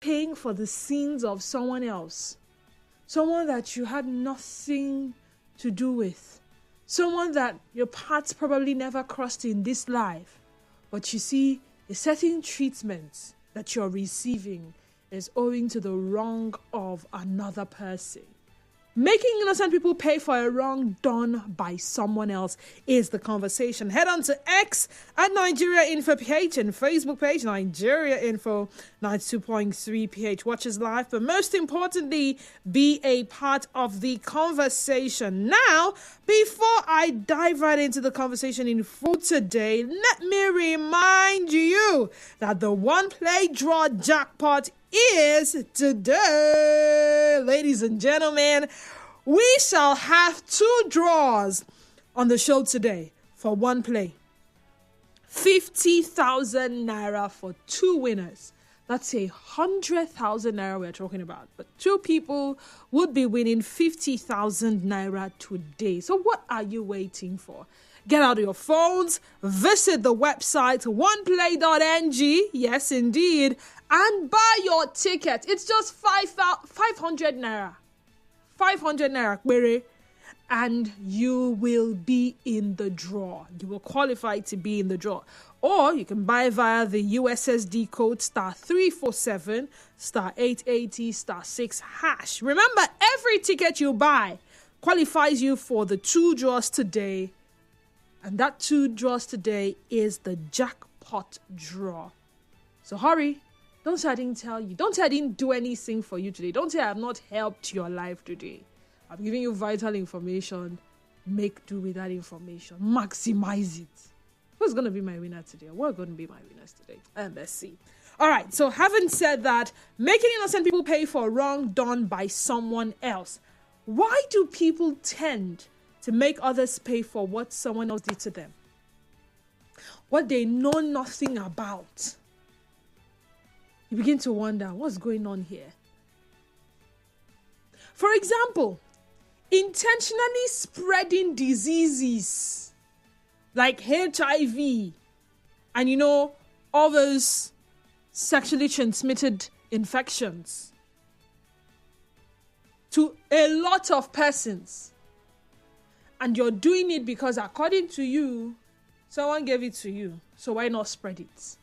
paying for the sins of someone else, someone that you had nothing to do with, someone that your paths probably never crossed in this life, but you see a certain treatment that you're receiving is owing to the wrong of another person. Making innocent people pay for a wrong done by someone else is the conversation. Head on to X at Nigeria Info PH and Facebook page Nigeria Info 92.3 PH. Watch us live, but most importantly, be a part of the conversation. Now, before I dive right into the conversation in full today, let me remind you that the One Play Draw jackpot is today. Ladies and gentlemen, we shall have 2 draws on the show today for one play. 50,000 naira for 2 winners. That's 100,000 naira we're talking about. But 2 people would be winning 50,000 naira today. So what are you waiting for? Get out of your phones, visit the website oneplay.ng, yes indeed, and buy your ticket. It's just 500 naira. 500 naira, and you will be in the draw. You will qualify to be in the draw. Or you can buy via the USSD code *347 *880 *6#. Remember, every ticket you buy qualifies you for the 2 draws today. And that 2 draws today is the jackpot draw. So hurry. Don't say I didn't tell you. Don't say I didn't do anything for you today. Don't say I have not helped your life today. I'm giving you vital information. Make do with that information. Maximize it. Who's going to be my winner today? What are going to be my winners today? And let's see. All right. So having said that, making innocent people pay for wrong done by someone else. Why do people tend to make others pay for what someone else did to them? What they know nothing about. You begin to wonder, what's going on here? For example, intentionally spreading diseases like HIV and, all those sexually transmitted infections to a lot of persons. And you're doing it because, according to you, someone gave it to you. So why not spread it?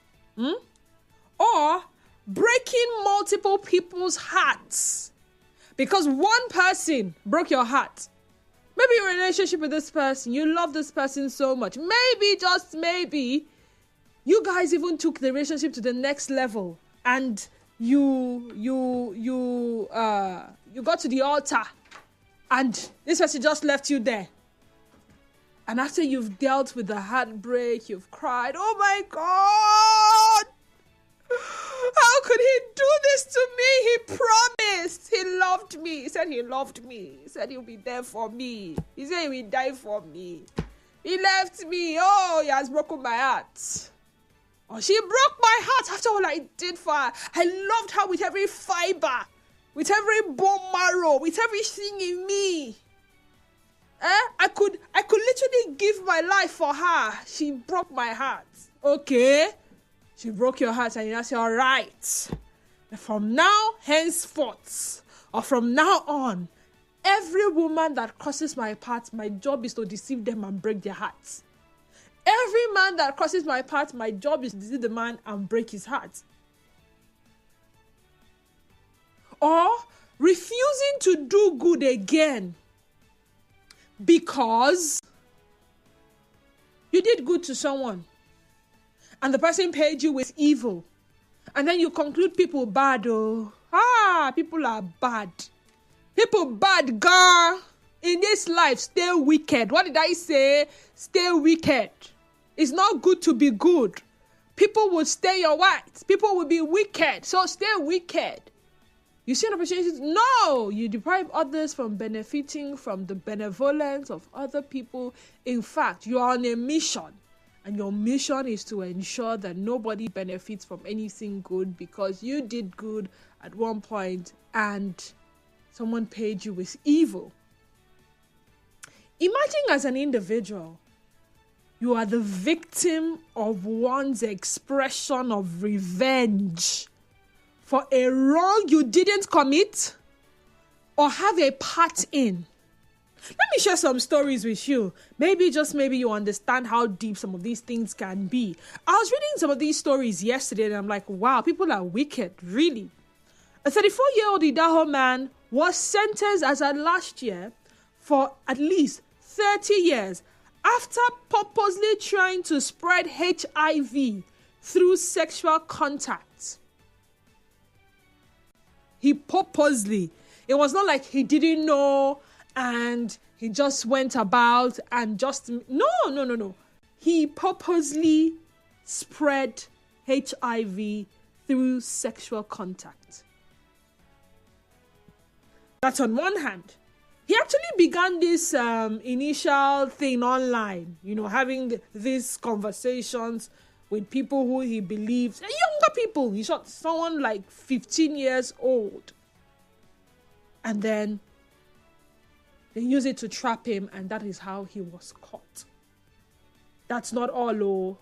Or breaking multiple people's hearts because one person broke your heart. Maybe you're in a relationship with this person. You love this person so much. Maybe, just maybe, you guys even took the relationship to the next level, and you got to the altar, and this person just left you there. And after you've dealt with the heartbreak, you've cried, oh my God! How could he do this to me? He promised. He loved me. He said he loved me. He said he'll be there for me. He said he will die for me. He left me. Oh, he has broken my heart. Oh, she broke my heart after all I did for her. I loved her with every fiber, with every bone marrow, with everything in me. I could literally give my life for her. She broke my heart. Okay. She broke your heart, and you say, all right. From now, henceforth, or from now on, every woman that crosses my path, my job is to deceive them and break their hearts. Every man that crosses my path, my job is to deceive the man and break his heart. Or refusing to do good again because you did good to someone and the person paid you with evil. And then you conclude people bad. Oh, people are bad. People bad, girl. In this life, stay wicked. What did I say? Stay wicked. It's not good to be good. People will stay your white. People will be wicked. So stay wicked. You see an opportunity? No! You deprive others from benefiting from the benevolence of other people. In fact, you are on a mission. And your mission is to ensure that nobody benefits from anything good because you did good at one point and someone paid you with evil. Imagine as an individual, you are the victim of one's expression of revenge for a wrong you didn't commit or have a part in. Let me share some stories with you. Maybe you understand how deep some of these things can be. I was reading some of these stories yesterday and I'm like, wow, people are wicked, really. A 34-year-old Idaho man was sentenced as at last year for at least 30 years after purposely trying to spread HIV through sexual contact. He purposely. It was not like he didn't know and he just went about and just... No. He purposely spread HIV through sexual contact. That's on one hand. He actually began this initial thing online, having these conversations with people who he believes, younger people. He shot someone like 15 years old. And then they use it to trap him, and that is how he was caught. That's not all.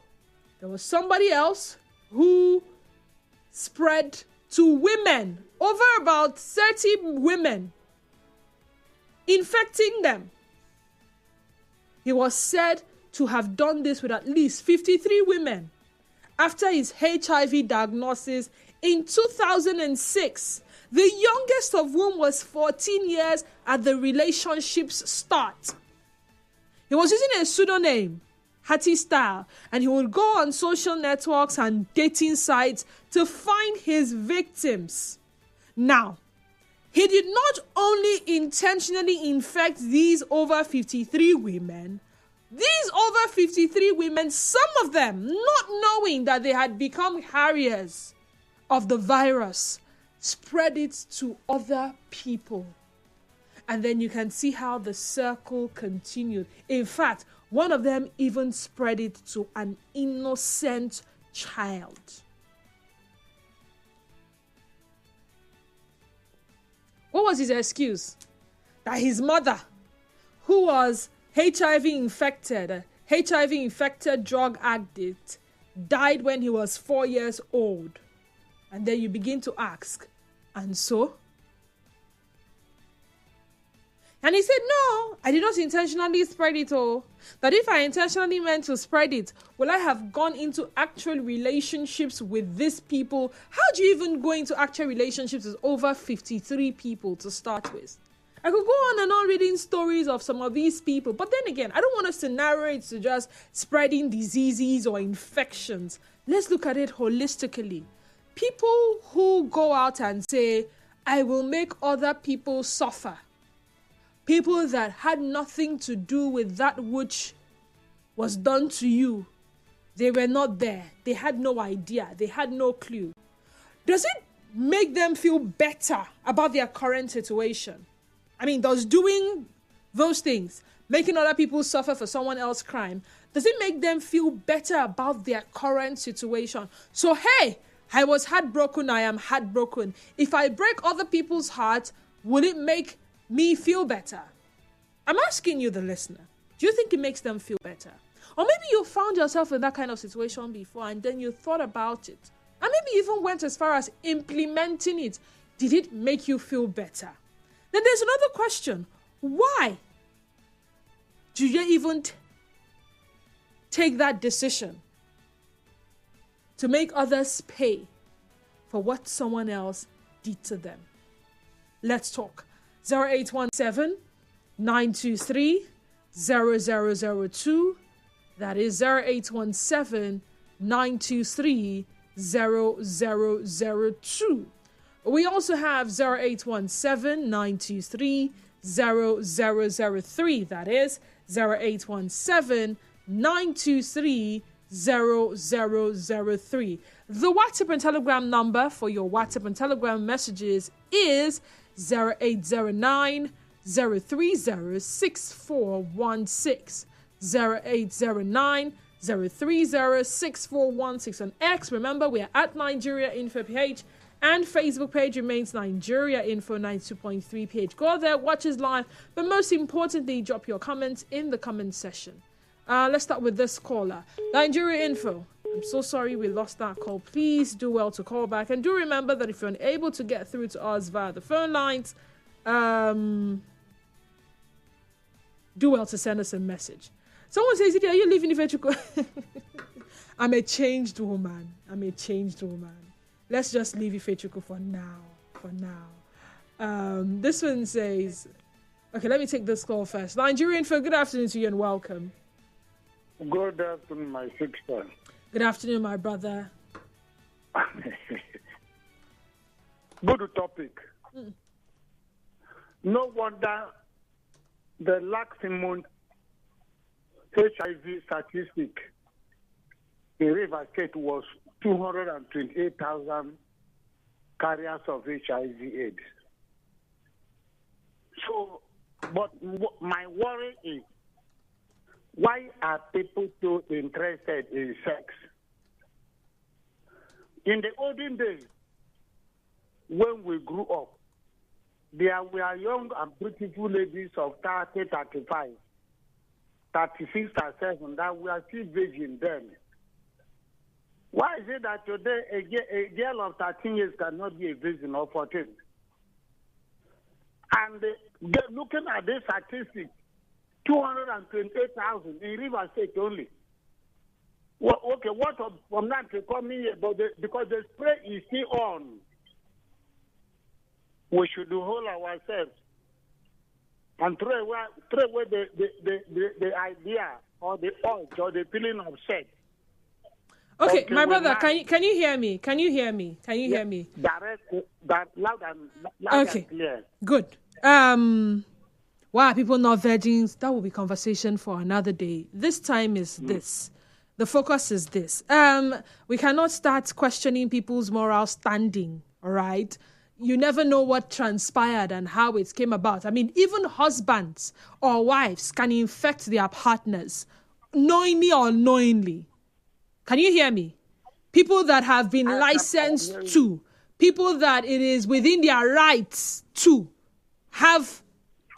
There was somebody else who spread to women, over about 30 women, infecting them. He was said to have done this with at least 53 women after his HIV diagnosis in 2006, the youngest of whom was 14 years at the relationship's start. He was using a pseudonym, Hattie Style, and he would go on social networks and dating sites to find his victims. Now, he did not only intentionally infect these over 53 women, these over 53 women, some of them not knowing that they had become carriers of the virus, spread it to other people. And then you can see how the circle continued. In fact, one of them even spread it to an innocent child. What was his excuse? That his mother, who was HIV infected drug addict, died when he was 4 years old. And then you begin to ask, and so? And he said, no, I did not intentionally spread it all. That if I intentionally meant to spread it, will I have gone into actual relationships with these people? How do you even go into actual relationships with over 53 people to start with? I could go on and on reading stories of some of these people. But then again, I don't want us to narrow it to just spreading diseases or infections. Let's look at it holistically. People who go out and say, I will make other people suffer. People that had nothing to do with that which was done to you. They were not there. They had no idea. They had no clue. Does it make them feel better about their current situation? I mean, does doing those things, making other people suffer for someone else's crime, does it make them feel better about their current situation? So, hey, I was heartbroken, I am heartbroken. If I break other people's hearts, will it make me feel better? I'm asking you, the listener, do you think it makes them feel better? Or maybe you found yourself in that kind of situation before and then you thought about it. And maybe you even went as far as implementing it. Did it make you feel better? Then there's another question. Why do you even take that decision to make others pay for what someone else did to them? Let's talk. 0817-923-0002. That is 0817-923-0002. We also have 0817-923-0003. That is 0817-923-0003. The WhatsApp and Telegram number for your WhatsApp and Telegram messages is 0809 030 6416. 0809 030 6416 on X. Remember, we are at Nigeria Info PH, and Facebook page remains Nigeria Info 92.3 PH. Go there, watch us live, but most importantly, drop your comments in the comment section. Let's start with this caller. Nigeria Info, I'm so sorry we lost that call. Please do well to call back. And do remember that if you're unable to get through to us via the phone lines, do well to send us a message. Someone says, are you leaving Ifechukwu? I'm a changed woman. Let's just leave Ifechukwu for now. This one says, okay, let me take this call first. Nigerian for good afternoon to you and welcome. Good afternoon, my sister. Good afternoon, my brother. Good topic. No wonder the maximum HIV statistic in Rivers State was 228,000 carriers of HIV/AIDS. So, but my worry is, why are people so interested in sex? In the olden days, when we grew up, there were young and beautiful ladies of 30, 35, 36, 37 that were still virgin then. Why is it that today a girl of 13 years cannot be a virgin or 14? And looking at this statistic, 228,000 in Rivers State only. Well, okay, what from that to come in here, but because the spray is still on, we should hold ourselves and throw away the idea or the urge or the feeling of sex. Okay, my brother, can you hear me? Can you hear me? Direct, loud and clear. Good. Why are people not virgins? That will be conversation for another day. This time is this. The focus is this. We cannot start questioning people's moral standing, all right? You never know what transpired and how it came about. I mean, even husbands or wives can infect their partners, knowingly or unknowingly. Can you hear me? People that have been licensed to, people that it is within their rights to have,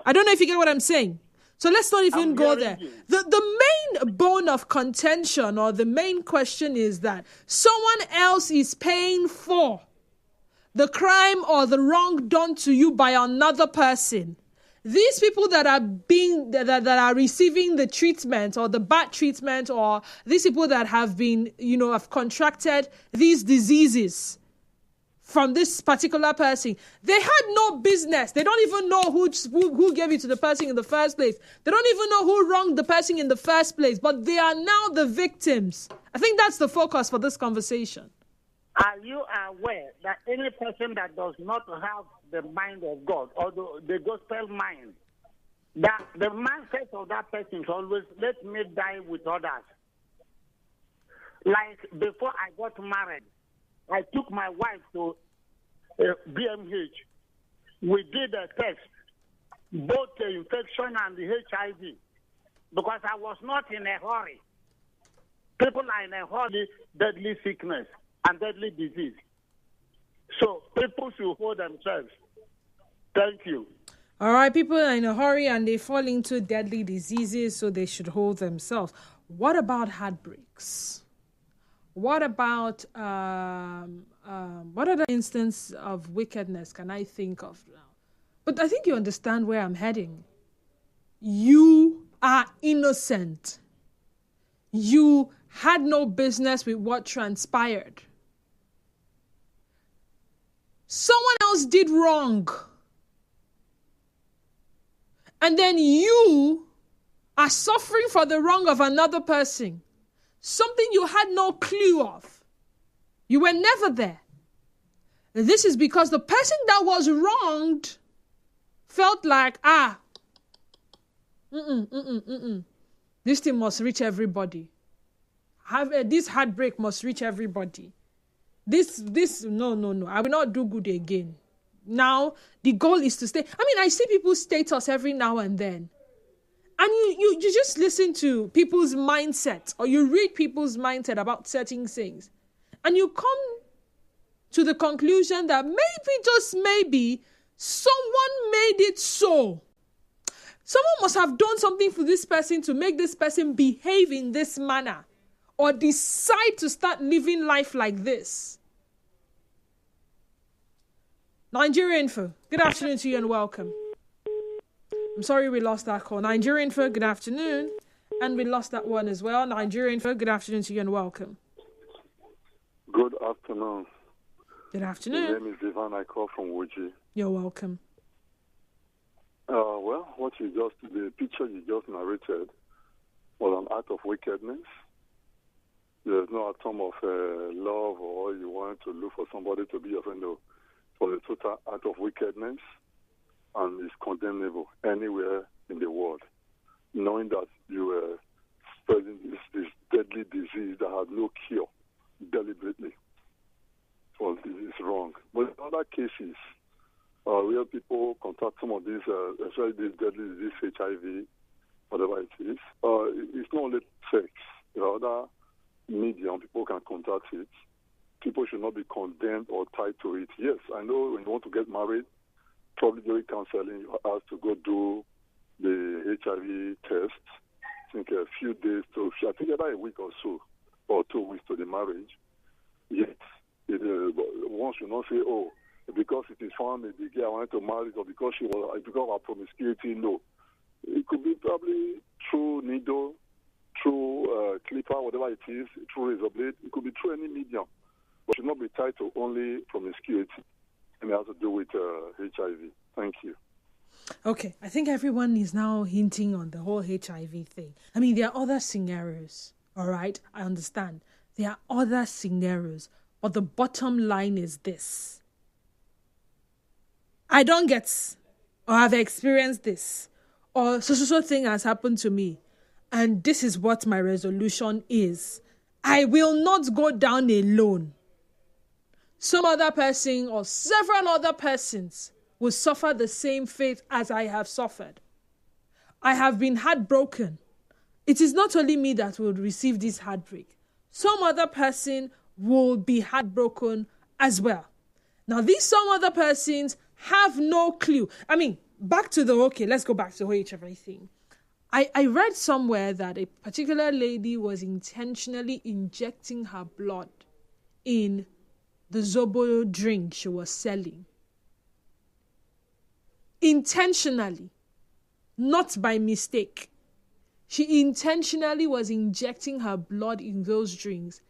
I don't know if you get what I'm saying. So let's not even go there. The main bone of contention or the main question is that someone else is paying for the crime or the wrong done to you by another person. These people that are that are receiving the treatment or the bad treatment, or these people that have been, have contracted these diseases from this particular person, they had no business. They don't even know who gave it to the person in the first place. They don't even know who wronged the person in the first place, but they are now the victims. I think that's the focus for this conversation. Are you aware that any person that does not have the mind of God or the gospel mind, that the mindset of that person is always, let me die with others? Like before I got married, I took my wife to BMH. We did a test, both the infection and the HIV, because I was not in a hurry. People are in a hurry, deadly sickness and deadly disease. So people should hold themselves. Thank you. All right, people are in a hurry and they fall into deadly diseases, so they should hold themselves. What about heartbreaks? What about what other instance of wickedness can I think of now? But I think you understand where I'm heading. You are innocent. You had no business with what transpired. Someone else did wrong. And then you are suffering for the wrong of another person. Something you had no clue of. You were never there. And this is because the person that was wronged felt like, this thing must reach everybody. This heartbreak must reach everybody. No. I will not do good again. Now, the goal is to stay. I mean, I see people's status every now and then. And you just listen to people's mindset, or you read people's mindset about certain things. And you come to the conclusion that maybe, just maybe, someone made it so. Someone must have done something for this person to make this person behave in this manner. or decide to start living life like this. Nigeria Info, good afternoon to you and welcome. I'm sorry we lost that call. Nigeria Info, good afternoon. And we lost that one as well. Nigeria Info, good afternoon to you and welcome. Good afternoon. Good afternoon. My name is Ivan. I call from Wuji. You're welcome. Well, the picture you just narrated was an act of wickedness. There's no atom of love or you want to look for somebody to be your friend. No. It was a total act of wickedness and is condemnable anywhere in the world. Knowing that you were spreading this deadly disease that had no cure deliberately. Well, this is wrong. But in other cases, where people contract some of these, especially this deadly disease, HIV, whatever it is, it's not only sex. There are other medium people can contract it. People should not be condemned or tied to it. Yes, I know when you want to get married, probably during counseling, you're asked to go do the HIV test. I think a few days to, I think about a week or so, or 2 weeks to the marriage. Yes, one should not say, oh, because it is found in the girl I wanted to marry, or because because of our promiscuity. No, it could be probably through needle, through clipper, whatever it is, through razor blade. It could be through any medium, but should not be tied to only promiscuity. And it has to do with HIV. Thank you. Okay, I think everyone is now hinting on the whole HIV thing. I mean, there are other scenarios, all right? I understand. There are other scenarios, but the bottom line is this. I don't get, or have experienced this, or so thing has happened to me, and this is what my resolution is. I will not go down alone. Some other person or several other persons will suffer the same fate as I have suffered. I have been heartbroken. It is not only me that will receive this heartbreak. Some other person will be heartbroken as well. Now, these some other persons have no clue. I mean, let's go back to the HIV thing. I read somewhere that a particular lady was intentionally injecting her blood in the Zobo drink she was selling. Intentionally, not by mistake. She intentionally was injecting her blood in those drinks.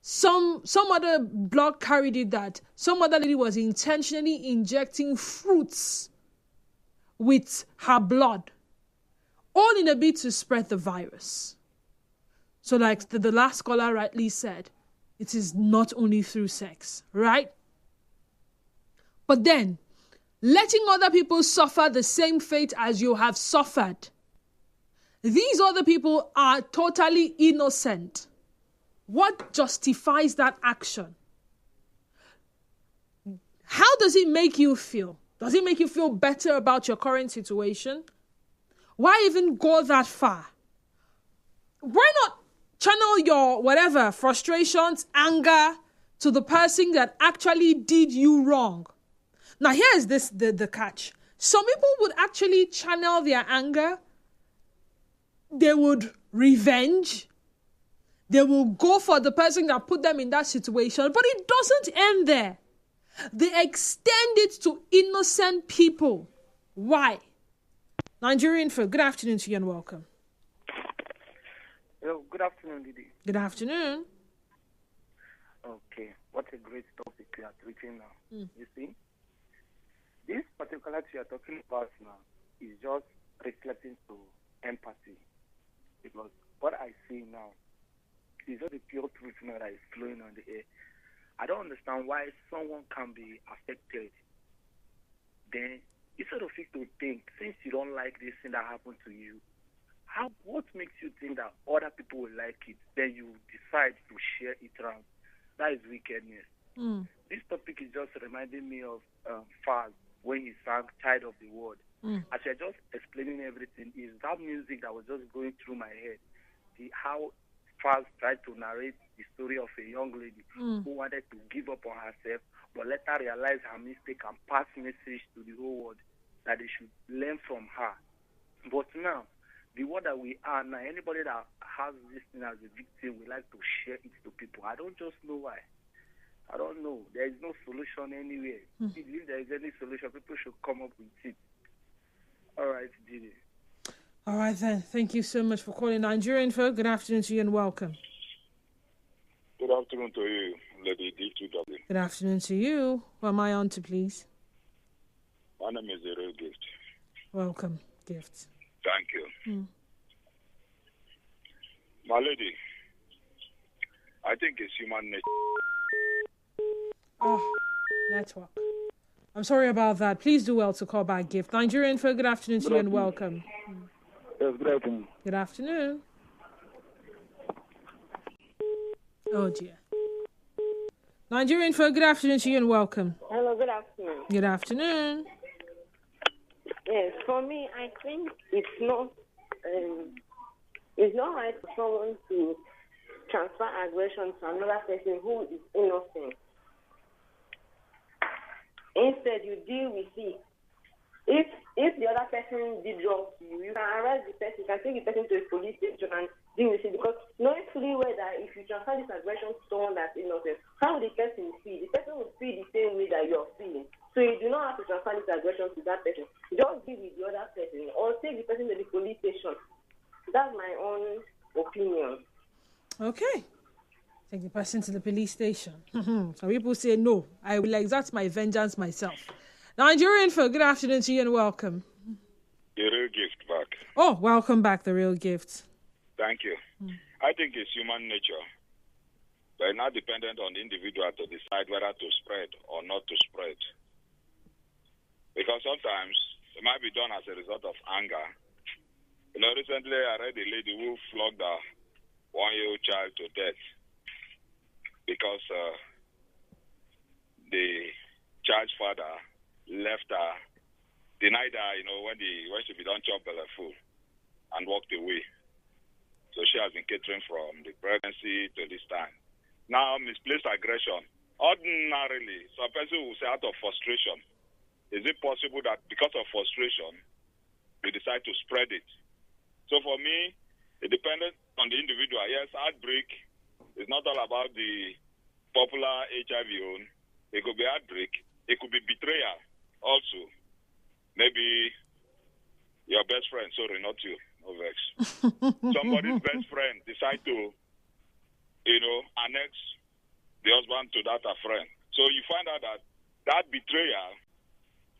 Some other blog carried it that some other lady was intentionally injecting fruits with her blood, all in a bid to spread the virus. So like the last caller rightly said, it is not only through sex, right? But then, letting other people suffer the same fate as you have suffered. These other people are totally innocent. What justifies that action? How does it make you feel? Does it make you feel better about your current situation? Why even go that far? Why not channel your whatever frustrations, anger to the person that actually did you wrong? Now here's the catch. Some people would actually channel their anger. They would revenge. They will go for the person that put them in that situation. But it doesn't end there. They extend it to innocent people. Why? Nigerian Info, good afternoon to you and welcome. Hello, good afternoon, Didi. Good afternoon. Okay, what a great topic you are treating now. You see, this particular thing you are talking about now is just reflecting to empathy. Because what I see now is just the pure truth now that is flowing on the air. I don't understand why someone can be affected. Then, instead of it to think, since you don't like this thing that happened to you, what makes you think that other people will like it? Then you decide to share it around. That is wickedness. This topic is just reminding me of Faz when he sang Child of the World. As you're just explaining everything, is that music that was just going through my head. How Faz tried to narrate the story of a young lady who wanted to give up on herself, but later realized her mistake and pass message to the whole world that they should learn from her. But now, the world that we are now, anybody that has this thing as a victim, we like to share it to people. I don't just know why. I don't know. There is no solution anywhere. If there is any solution, people should come up with it. All right, Didi. All right, then. Thank you so much for calling Nigerian folk. Good afternoon to you and welcome. Good afternoon to you, Lady D2W. Good afternoon to you. Who am I on to, please? My name is The Real Gift. Welcome, Gift. Thank you. My lady, I think it's human nature. Oh, network. I'm sorry about that. Please do well to call back, Gift. Nigerian folk, good afternoon to you and welcome. Yes, good afternoon. Good afternoon. Oh, dear. Nigerian folk, good afternoon to you and welcome. Hello, good afternoon. Good afternoon. Yes, for me, I think it's not right for someone to transfer aggression to another person who is innocent. Instead, you deal with it. If the other person did wrong to you, you can arrest the person, you can take the person to a police station and deal with it. Because knowing fully well that if you transfer this aggression to someone that's innocent, how will the person feel? The person will feel the same way that you're feeling. So you do not have to transfer this aggression to that person. Just deal with the other person or take the person to the police station. That's my own opinion. Okay. Take the person to the police station. Some people say, no, I will exact my vengeance myself. Nigerian folk, good afternoon to you and welcome. The Real Gift back. Oh, welcome back, The Real Gift. Thank you. I think it's human nature. But not dependent on the individual to decide whether to spread or not to spread. Because sometimes it might be done as a result of anger. You know, recently I read a lady who flogged a 1-year-old child to death because the child's father left her, denied her, you know, when she be done chop belly full and walked away. So she has been catering from the pregnancy to this time. Now, misplaced aggression. Ordinarily, some person will say out of frustration, is it possible that because of frustration, we decide to spread it? So for me, it depends on the individual. Yes, heartbreak is not all about the popular HIV own. It could be heartbreak. It could be betrayal also. Maybe your best friend, sorry, not you, no vex. Somebody's best friend decide to, annex the husband to that friend. So you find out that betrayal,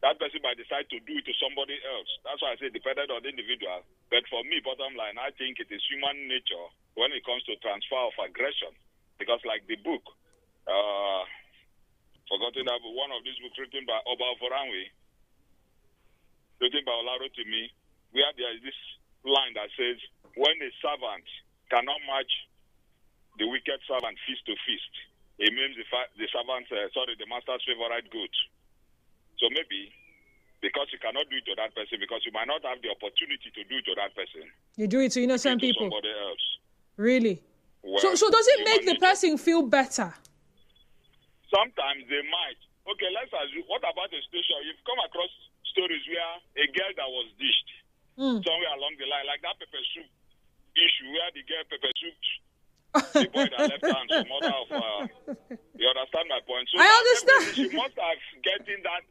that person might decide to do it to somebody else. That's why I say dependent on the individual. But for me, bottom line, I think it is human nature when it comes to transfer of aggression. Because like the book, forgotten that one of these books written by Oba Oforanwe, written by Olarotimi, where there is this line that says, when a servant cannot match the wicked servant fist to fist, it means the master's favorite goat. So maybe because you cannot do it to that person, because you might not have the opportunity to do it to that person. You do it to innocent people. Somebody else. Really? Well, so does it make the person feel better? Sometimes they might. Okay, let's assume. What about the situation? You've come across stories where a girl that was dished somewhere along the line, like that pepper soup issue, where the girl pepper soup the boy that left her and some mother of you understand my point? So I understand. She must have getting that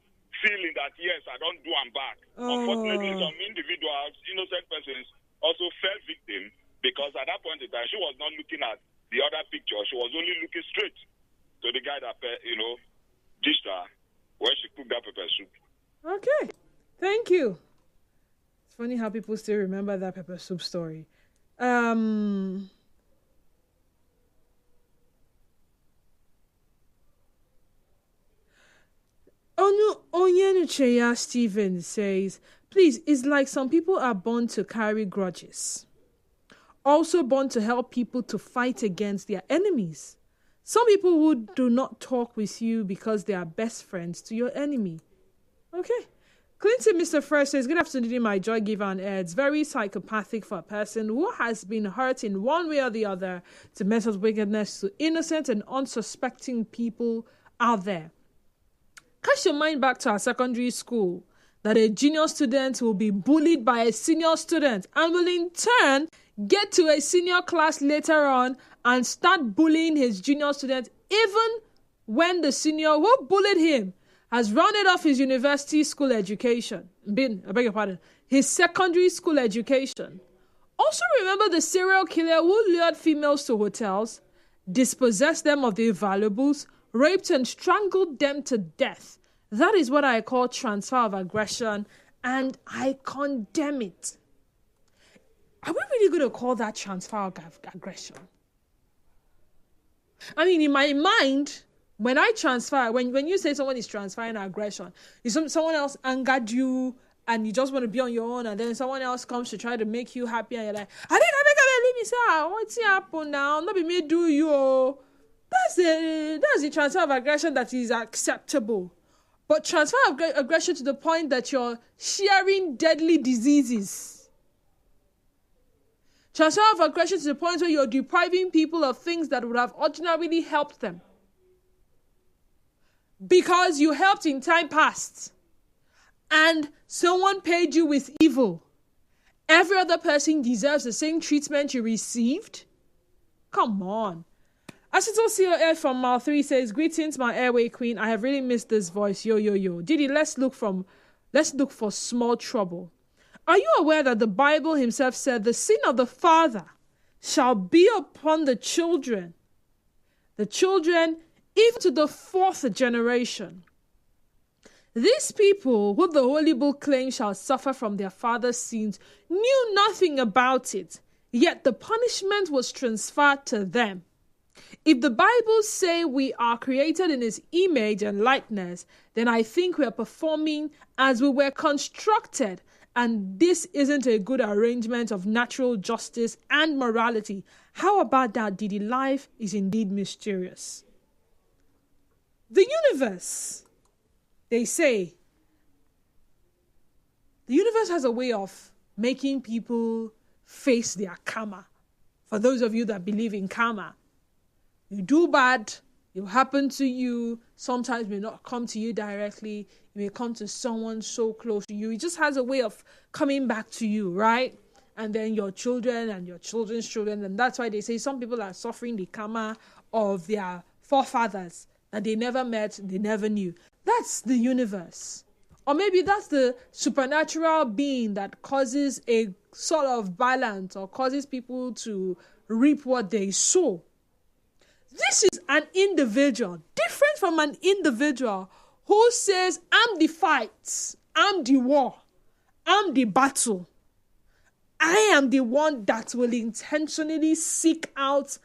feeling that yes, I don't do am back. Unfortunately, some individuals, innocent persons, also fell victim because at that point in time she was not looking at the other picture. She was only looking straight to the guy that dished her when she cooked that pepper soup. Okay, thank you. It's funny how people still remember that pepper soup story. Onyenucheya Stephen says, please, it's like some people are born to carry grudges. Also born to help people to fight against their enemies. Some people who do not talk with you because they are best friends to your enemy. Okay. Clinton Mr. Fresh says, good afternoon, my joy giver and air. It's very psychopathic for a person who has been hurt in one way or the other to measure wickedness to innocent and unsuspecting people out there. Cast your mind back to our secondary school that a junior student will be bullied by a senior student and will in turn get to a senior class later on and start bullying his junior student, even when the senior who bullied him has rounded off his university school education, his secondary school education. Also remember the serial killer who lured females to hotels, dispossessed them of their valuables, raped and strangled them to death. That is what I call transfer of aggression, and I condemn it. Are we really going to call that transfer of aggression? I mean, in my mind, when I transfer, when you say someone is transferring aggression, is someone else angered you and you just want to be on your own, and then someone else comes to try to make you happy, and you're like, I think leave me say, what's happened now? Not be me do you. That's the transfer of aggression that is acceptable. But transfer of aggression to the point that you're sharing deadly diseases. Transfer of aggression to the point where you're depriving people of things that would have ordinarily helped them. Because you helped in time past. And someone paid you with evil. Every other person deserves the same treatment you received? Come on. Asito COF from Mile 3 says, greetings, my airway queen. I have really missed this voice. Yo. Didi, let's look for small trouble. Are you aware that the Bible himself said the sin of the father shall be upon the children even to the fourth generation? These people, who the Holy Book claims shall suffer from their father's sins, knew nothing about it, yet the punishment was transferred to them. If the Bible say we are created in his image and likeness, then I think we are performing as we were constructed, and this isn't a good arrangement of natural justice and morality. How about that, Didi? Life is indeed mysterious. The universe, they say, the universe has a way of making people face their karma. For those of you that believe in karma, you do bad, it will happen to you. Sometimes it may not come to you directly. It may come to someone so close to you. It just has a way of coming back to you, right? And then your children and your children's children. And that's why they say some people are suffering the karma of their forefathers that they never met, they never knew. That's the universe. Or maybe that's the supernatural being that causes a sort of balance or causes people to reap what they sow. This is an individual, different from an individual who says, I'm the fight, I'm the war, I'm the battle. I am the one that will intentionally seek out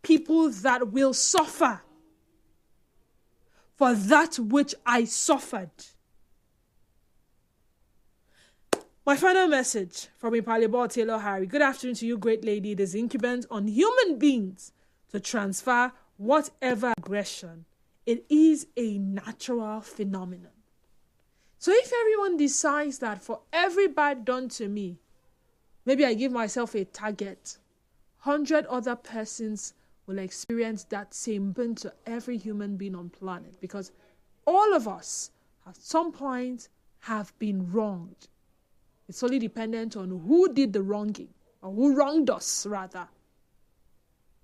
people that will suffer for that which I suffered. My final message from Ipalibo Taylor Harry. Good afternoon to you, great lady. It is incumbent on human beings to transfer whatever aggression. It is a natural phenomenon. So if everyone decides that for every bad done to me, maybe I give myself a target, 100 other persons will experience that same burden to every human being on planet, because all of us at some point have been wronged. It's only dependent on who did the wronging, or who wronged us, rather.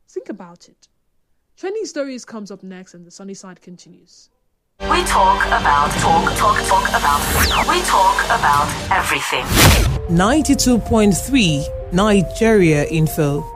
Think about it. Trending Stories comes up next, and the sunny side continues. We talk about everything. 92.3 Nigeria Info.